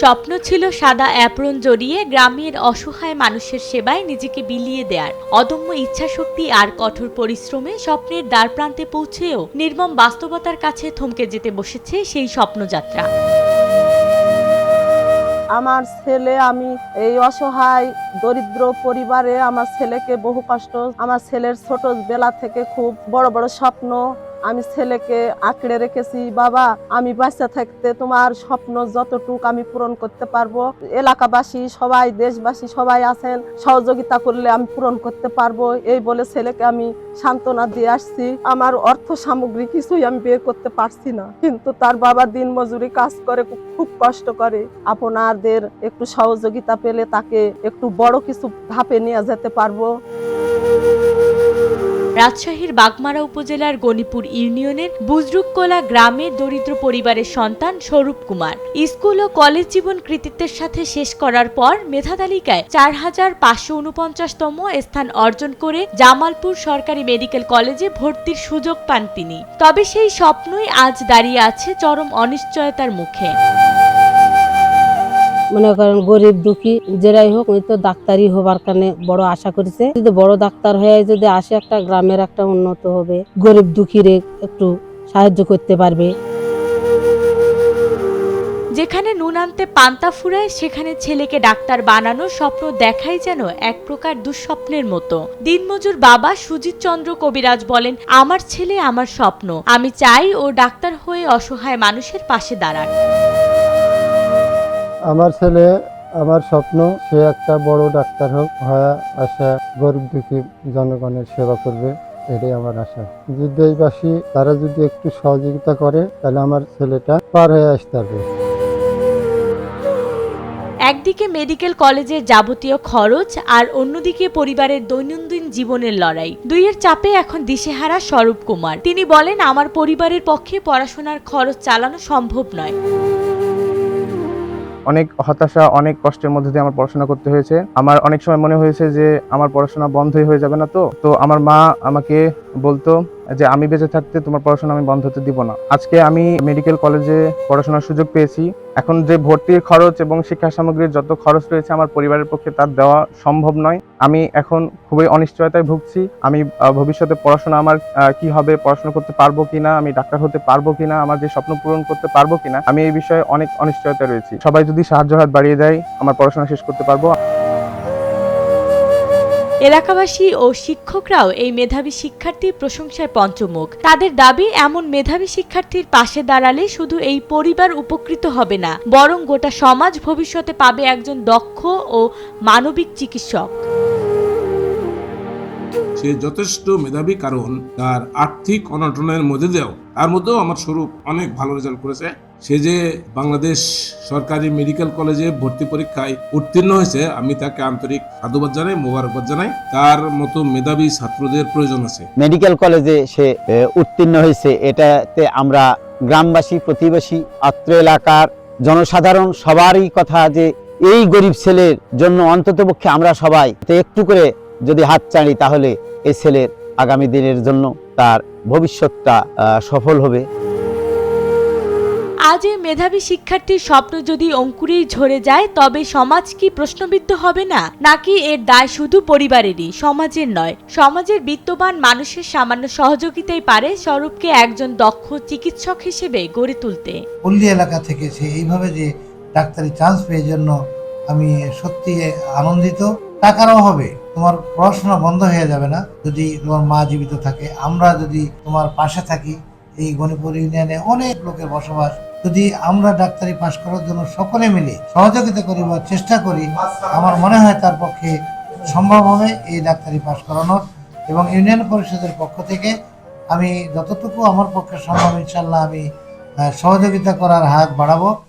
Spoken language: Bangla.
স্বপ্ন ছিল সাদা অ্যাপ্রন জড়িয়ে গ্রামের অসহায় মানুষের সেবায় নিজেকে বিলিয়ে দেওয়ার। অদম্য ইচ্ছাশক্তি আর কঠোর পরিশ্রমে স্বপ্নের দ্বারপ্রান্তে পৌঁছেও নির্মম বাস্তবতার কাছে থমকে যেতে বসেছে সেই স্বপ্নযাত্রা। আমার ছেলে, আমি এই অসহায় দরিদ্র পরিবারে আমার ছেলেকে বহু কষ্ট, আমার ছেলের ছোট বেলা থেকে খুব বড় বড় স্বপ্ন আমি ছেলেকে আঁকড়ে রেখেছি। বাবা, আমি বাচ্চা থাকতে তোমার স্বপ্ন যতটুক আমি পূরণ করতে পারবো, এলাকাবাসী সবাই, দেশবাসী সবাই আছেন, সহযোগিতা করলে আমি পূরণ করতে পারবো, এই বলে ছেলেকে আমি সান্ত্বনা দিয়ে আসছি। আমার অর্থ সামগ্রী কিছুই আমি বের করতে পারছি না, কিন্তু তার বাবা দিন মজুরি কাজ করে, খুব কষ্ট করে। আপনাদের একটু সহযোগিতা পেলে তাকে একটু বড় কিছু ধাপে নিয়ে যেতে পারবো। রাজশাহীর বাগমারা উপজেলার গণিপুর ইউনিয়নের বুজরুককোলা গ্রামের দরিদ্র পরিবারের সন্তান স্বরূপ কুমার স্কুল ও কলেজ জীবন কৃতিত্বের সাথে শেষ করার পর মেধা তালিকায় 4549তম স্থান অর্জন করে জামালপুর সরকারি মেডিকেল কলেজে ভর্তির সুযোগ পান তিনি। তবে সেই স্বপ্নই আজ দাঁড়িয়ে আছে চরম অনিশ্চয়তার মুখে। মনে করেন গরিব দুঃখী যেরাই হোক, ওই তো ডাক্তারি হবার কারণে বড় আশা করেছে, যদি বড় ডাক্তার হয়ে যদি আসে, একটা গ্রামের একটা উন্নত হবে, গরিব দুঃখীরে একটু সাহায্য করতে পারবে। যেখানে নুন আনতে পান্তা ফুরায়, সেখানে ছেলেকে ডাক্তার বানানোর স্বপ্ন দেখাই যেন এক প্রকার দুঃস্বপ্নের মতো। দিনমজুর বাবা সুজিত চন্দ্র কবিরাজ বলেন, আমার ছেলে আমার স্বপ্ন, আমি চাই ও ডাক্তার হয়ে অসহায় মানুষের পাশে দাঁড়াক। আমার ছেলে, আমার স্বপ্ন, সে একটা বড় ডাক্তার হোক, হয়ে আসা গরিব দুঃখী জনগণের সেবা করবে, এটাই আমার আশা। যদি দেশবাসী তারা যদি একটু সহযোগিতা করে, তাহলে আমার ছেলেটা পার হয়ে আসতে পারবে। একদিকে মেডিকেল কলেজের যাবতীয় খরচ আর অন্যদিকে পরিবারের দৈনন্দিন জীবনের লড়াই, দুইয়ের চাপে এখন দিশেহারা স্বরূপ কুমার। তিনি বলেন, আমার পরিবারের পক্ষে পড়াশোনার খরচ চালানো সম্ভব নয়। অনেক হতাশা, অনেক কষ্টের মধ্যে দিয়ে আমার পড়াশোনা করতে হয়েছে। আমার অনেক সময় মনে হয়েছে যে আমার পড়াশোনা বন্ধই হয়ে যাবে না। তো আমার মা আমাকে বলতো যে আমি বেঁচে থাকতে তোমার পড়াশোনা আমি বন্ধ হতে দিব না। আজকে আমি মেডিকেল কলেজে পড়াশোনার সুযোগ পেয়েছি। এখন যে ভর্তির খরচ এবং শিক্ষা সামগ্রীর যত খরচ রয়েছে, আমার পরিবারের পক্ষে তার দেওয়া সম্ভব নয়। আমি এখন খুবই অনিশ্চয়তায় ভুগছি। আমি ভবিষ্যতে পড়াশোনা আমার কি হবে, পড়াশোনা করতে পারবো কিনা, আমি ডাক্তার হতে পারবো কিনা, আমার যে স্বপ্ন পূরণ করতে পারবো কিনা, আমি এই বিষয়ে অনেক অনিশ্চয়তায় রয়েছি। সবাই যদি সাহায্য হাত বাড়িয়ে দেয়, আমার পড়াশোনা শেষ করতে পারবো। এলাকাবাসী ও শিক্ষকরাও এই মেধাবী শিক্ষার্থীর প্রশংসায় পঞ্চমুখ। তাদের দাবি, এমন মেধাবী শিক্ষার্থীর পাশে দাঁড়ালে শুধু এই পরিবার উপকৃত হবে না, বরং গোটা সমাজ ভবিষ্যতে পাবে একজন দক্ষ ও মানবিক চিকিৎসক। সে যথেষ্ট মেধাবী, কারণ তার আর্থিক অনটনের মধ্যে দিয়েও তার মধ্যেও আমার স্বরূপ অনেক ভালো রেজাল্ট করেছে। সে যে বাংলাদেশ সরকারি মেডিকেল কলেজে ভর্তি পরীক্ষায় উত্তীর্ণ হয়েছে, আমি তাকে আন্তরিক সাধুবাদ জানাই, মোবারকবাদ জানাই। তার মতো মেধাবী ছাত্রদের প্রয়োজন আছে। মেডিকেল কলেজে সে উত্তীর্ণ হয়েছে, এটাতে আমরা গ্রামবাসী, প্রতিবেশী, অত্র এলাকার জনসাধারণ সবারই কথা যে এই গরিব ছেলের জন্য অন্ততপক্ষে আমরা সবাই একটু করে যদি হাত চাড়ি, তাহলে এই ছেলের আগামী দিনের জন্য তার ভবিষ্যৎটা সফল হবে। আজ এই মেধাবী শিক্ষার্থীর স্বপ্ন যদি অঙ্কুরেই ঝরে যায়, তবে সমাজ কি প্রশ্নবিদ্ধ হবে না? নাকি এর দায় শুধু পরিবারেরই, সমাজের নয়? সমাজের বিত্তবান মানুষের সামান্য সহযোগিতাই পারে স্বরূপকে একজন দক্ষ চিকিৎসক হিসেবে গড়ে তুলতে। পল্লী এলাকা থেকে সে এইভাবে যে ডাক্তারি চান্স পেয়ে, জন্য আমি সত্যি আনন্দিত। টাকার অভাবে তোমার পড়াশোনা বন্ধ হয়ে যাবে না যদি তোমার মা জীবিত থাকে। আমরা যদি তোমার পাশে থাকি, এই গণিপুর ইউনিয়নে অনেক লোকের বসবাস, যদি আমরা ডাক্তারি পাশ করার জন্য সকলে মিলে সহযোগিতা করি বা চেষ্টা করি, আমার মনে হয় তার পক্ষে সম্ভব হবে এই ডাক্তারি পাশ করানোর। এবং ইউনিয়ন পরিষদের পক্ষ থেকে আমি যতটুকু আমার পক্ষে সম্ভব, ইনশাল্লাহ আমি সহযোগিতা করার হাত বাড়াবো।